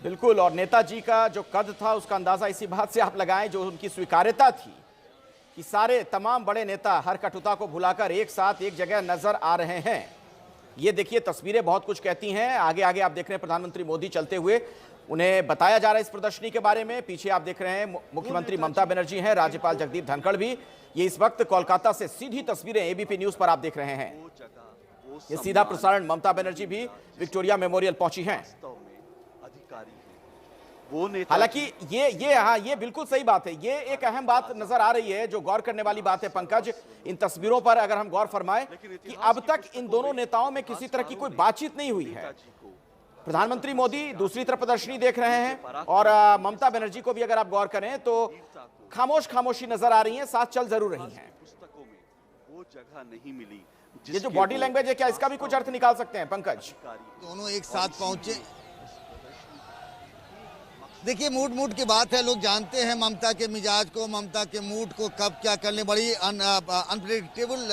बिल्कुल, और नेताजी का जो कद था उसका अंदाजा इसी बात से आप लगाएं, जो उनकी स्वीकार्यता थी कि सारे तमाम बड़े नेता हर कटुता को भुलाकर एक साथ एक जगह नजर आ रहे हैं। ये देखिए, तस्वीरें बहुत कुछ कहती हैं। आगे आगे आप देख रहे हैं प्रधानमंत्री मोदी चलते हुए, उन्हें बताया जा रहा है इस प्रदर्शनी के बारे में। पीछे आप देख रहे हैं मुख्यमंत्री ममता बनर्जी हैं, राज्यपाल जगदीप धनखड़ भी। ये इस वक्त कोलकाता से सीधी तस्वीरें एबीपी न्यूज पर आप देख रहे हैं। ये सीधा प्रसारण, ममता बनर्जी भी विक्टोरिया मेमोरियल पहुंची हैं। हालांकि ये बिल्कुल सही बात है। ये एक अहम बात नजर आ रही है, जो गौर करने वाली बात है पंकज, इन तस्वीरों पर अगर हम गौर फरमाएं कि अब तक इन दोनों नेताओं में किसी तरह की कोई बातचीत नहीं हुई है। प्रधानमंत्री मोदी दूसरी तरफ प्रदर्शनी देख रहे हैं और ममता बनर्जी को भी अगर आप गौर करें तो खामोशी नजर आ रही हैं, साथ चल जरूर रही हैं। वो जगह नहीं मिली। ये जो बॉडी लैंग्वेज है, क्या इसका भी कुछ अर्थ निकाल सकते हैं पंकज? दोनों एक साथ पहुंचे। देखिए, मूड की बात है। लोग जानते हैं ममता के मिजाज को, ममता के मूड को, कब क्या करने। बड़ी अनप्रेडिक्टेबल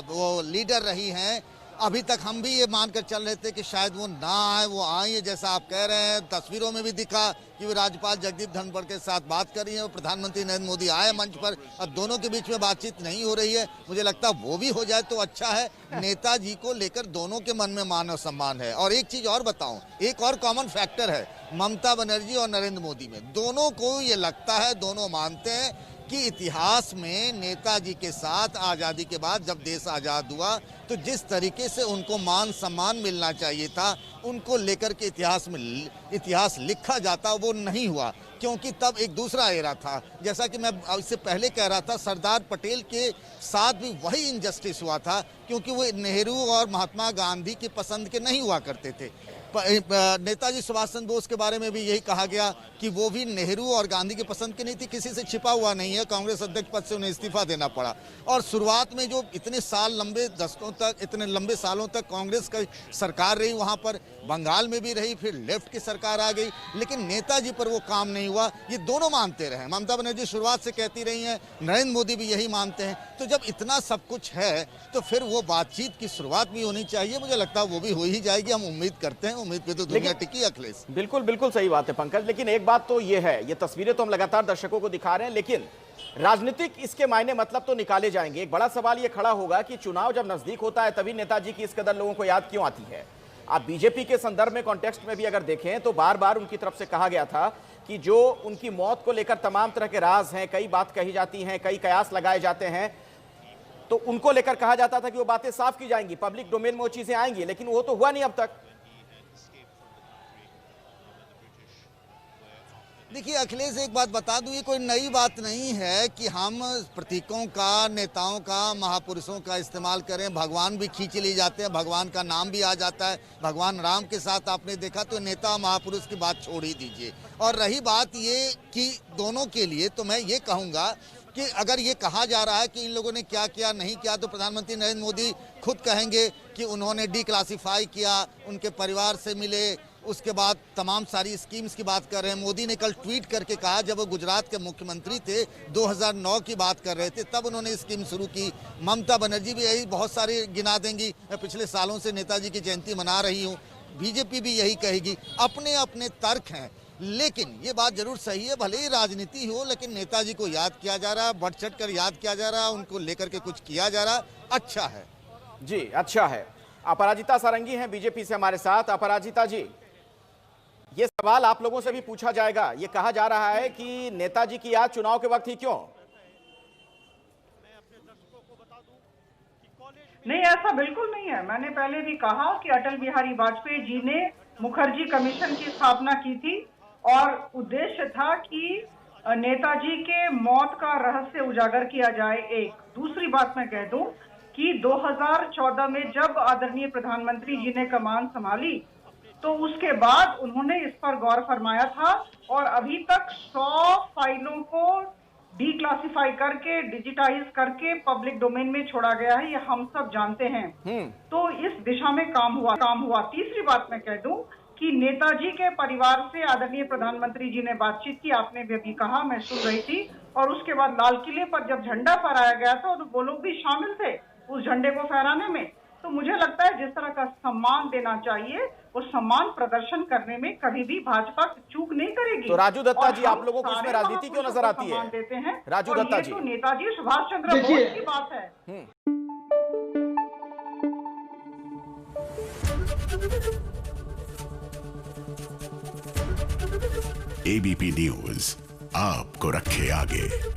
वो लीडर रही हैं। अभी तक हम भी ये मानकर चल रहे थे कि शायद वो ना आए, वो आई है, जैसा आप कह रहे हैं। तस्वीरों में भी दिखा कि वो राज्यपाल जगदीप धनखड़ के साथ बात कर रही है, प्रधानमंत्री नरेंद्र मोदी आए मंच पर। अब दोनों के बीच में बातचीत नहीं हो रही है। मुझे लगता है वो भी हो जाए तो अच्छा है। नेताजी को लेकर दोनों के मन में मान और सम्मान है। और एक चीज और बताऊं, एक और कॉमन फैक्टर है ममता बनर्जी और नरेंद्र मोदी में। दोनों को ये लगता है, दोनों मानते हैं कि इतिहास में नेताजी के साथ आज़ादी के बाद जब देश आज़ाद हुआ तो जिस तरीके से उनको मान सम्मान मिलना चाहिए था, उनको लेकर के इतिहास लिखा जाता, वो नहीं हुआ। क्योंकि तब एक दूसरा एरा था। जैसा कि मैं इससे पहले कह रहा था, सरदार पटेल के साथ भी वही इनजस्टिस हुआ था, क्योंकि वो नेहरू और महात्मा गांधी की पसंद के नहीं हुआ करते थे। नेताजी सुभाष चंद्र बोस के बारे में भी यही कहा गया कि वो भी नेहरू और गांधी की पसंद की नहीं थी, किसी से छिपा हुआ नहीं है। कांग्रेस अध्यक्ष पद से उन्हें इस्तीफा देना पड़ा। और शुरुआत में जो इतने साल लंबे दशकों तक, इतने लंबे सालों तक कांग्रेस की सरकार रही, वहाँ पर बंगाल में भी रही, फिर लेफ्ट की सरकार आ गई, लेकिन नेताजी पर वो काम नहीं हुआ। ये दोनों मानते रहे। ममता बनर्जी शुरुआत से कहती रही हैं, नरेंद्र मोदी भी यही मानते हैं। तो जब इतना सब कुछ है तो फिर वो बातचीत की शुरुआत भी होनी चाहिए। मुझे लगता है वो भी हो ही जाएगी, हम उम्मीद करते हैं। उम्मीद पे तो दुनिया टिकी। अखिलेश, बिल्कुल सही बात है पंकज, लेकिन एक बात तो ये है, ये तस्वीरें तो हम लगातार दर्शकों को दिखा रहे हैं, लेकिन राजनीतिक इसके मायने मतलब तो निकाले जाएंगे। एक बड़ा सवाल ये खड़ा होगा कि चुनाव जब नजदीक होता है तभी नेताजी की इस कदर लोगों को याद क्यों आती है। आप बीजेपी के संदर्भ में, कॉन्टेक्स्ट में भी अगर देखें तो बार बार उनकी तरफ से कहा गया था कि जो उनकी मौत को लेकर तमाम तरह के राज हैं, कई बात कही जाती हैं, कई कयास लगाए जाते हैं, तो उनको लेकर कहा जाता था कि वो बातें साफ की जाएंगी, पब्लिक डोमेन में वो चीजें आएंगी, लेकिन वो तो हुआ नहीं अब तक। देखिए अखिलेश, एक बात बता दूं, ये कोई नई बात नहीं है कि हम प्रतीकों का, नेताओं का, महापुरुषों का इस्तेमाल करें। भगवान भी खींच लिए जाते हैं, भगवान का नाम भी आ जाता है। भगवान राम के साथ आपने देखा, तो नेता महापुरुष की बात छोड़ ही दीजिए। और रही बात ये कि दोनों के लिए, तो मैं ये कहूँगा कि अगर ये कहा जा रहा है कि इन लोगों ने क्या किया नहीं किया, तो प्रधानमंत्री नरेंद्र मोदी खुद कहेंगे कि उन्होंने डिक्लासिफाई किया, उनके परिवार से मिले, उसके बाद तमाम सारी स्कीम्स की बात कर रहे हैं। मोदी ने कल ट्वीट करके कहा, जब वो गुजरात के मुख्यमंत्री थे, 2009 की बात कर रहे थे, तब उन्होंने स्कीम शुरू की। ममता बनर्जी भी यही बहुत सारी गिना देंगी, मैं पिछले सालों से नेताजी की जयंती मना रही हूँ। बीजेपी भी यही कहेगी। अपने अपने तर्क हैं, लेकिन ये बात जरूर सही है, भले ही राजनीति हो, लेकिन नेताजी को याद किया जा रहा है, बढ़ चढ़ कर याद किया जा रहा है, उनको लेकर के कुछ किया जा रहा है। अच्छा है जी, अच्छा है। अपराजिता सारंगी हैं बीजेपी से हमारे साथ। अपराजिता जी, ये सवाल आप लोगों से भी पूछा जाएगा। ये कहा जा रहा है कि नेताजी की याद चुनाव के वक्त ही क्यों? नहीं, ऐसा बिल्कुल नहीं है। मैंने पहले भी कहा कि अटल बिहारी वाजपेयी जी ने मुखर्जी कमीशन की स्थापना की थी और उद्देश्य था कि नेताजी के मौत का रहस्य उजागर किया जाए। एक दूसरी बात मैं कह दूं कि 2014 में जब आदरणीय प्रधानमंत्री जी ने कमान संभाली, तो उसके बाद उन्होंने इस पर गौर फरमाया था और अभी तक 100 फाइलों को डिक्लासिफाई करके, डिजिटाइज करके पब्लिक डोमेन में छोड़ा गया है। ये हम सब जानते हैं। तो इस दिशा में काम हुआ। तीसरी बात मैं कह दूं कि नेताजी के परिवार से आदरणीय प्रधानमंत्री जी ने बातचीत की, आपने भी कहा, मैं सुन रही थी। और उसके बाद लाल किले पर जब झंडा फहराया गया था तो वो लोग भी शामिल थे उस झंडे को फहराने में। तो मुझे लगता है जिस तरह का सम्मान देना चाहिए वो सम्मान प्रदर्शन करने में कभी भी भाजपा चूक नहीं करेगी। तो राजू दत्ता और जी, हम आप लोगों को इसमें सारे राजनीति क्यों नजर आती है? सम्मान देते हैं। राजू और दत्ता ये जी। तो नेताजी सुभाष चंद्र बोस की बात है। एबीपी न्यूज आपको रखे आगे।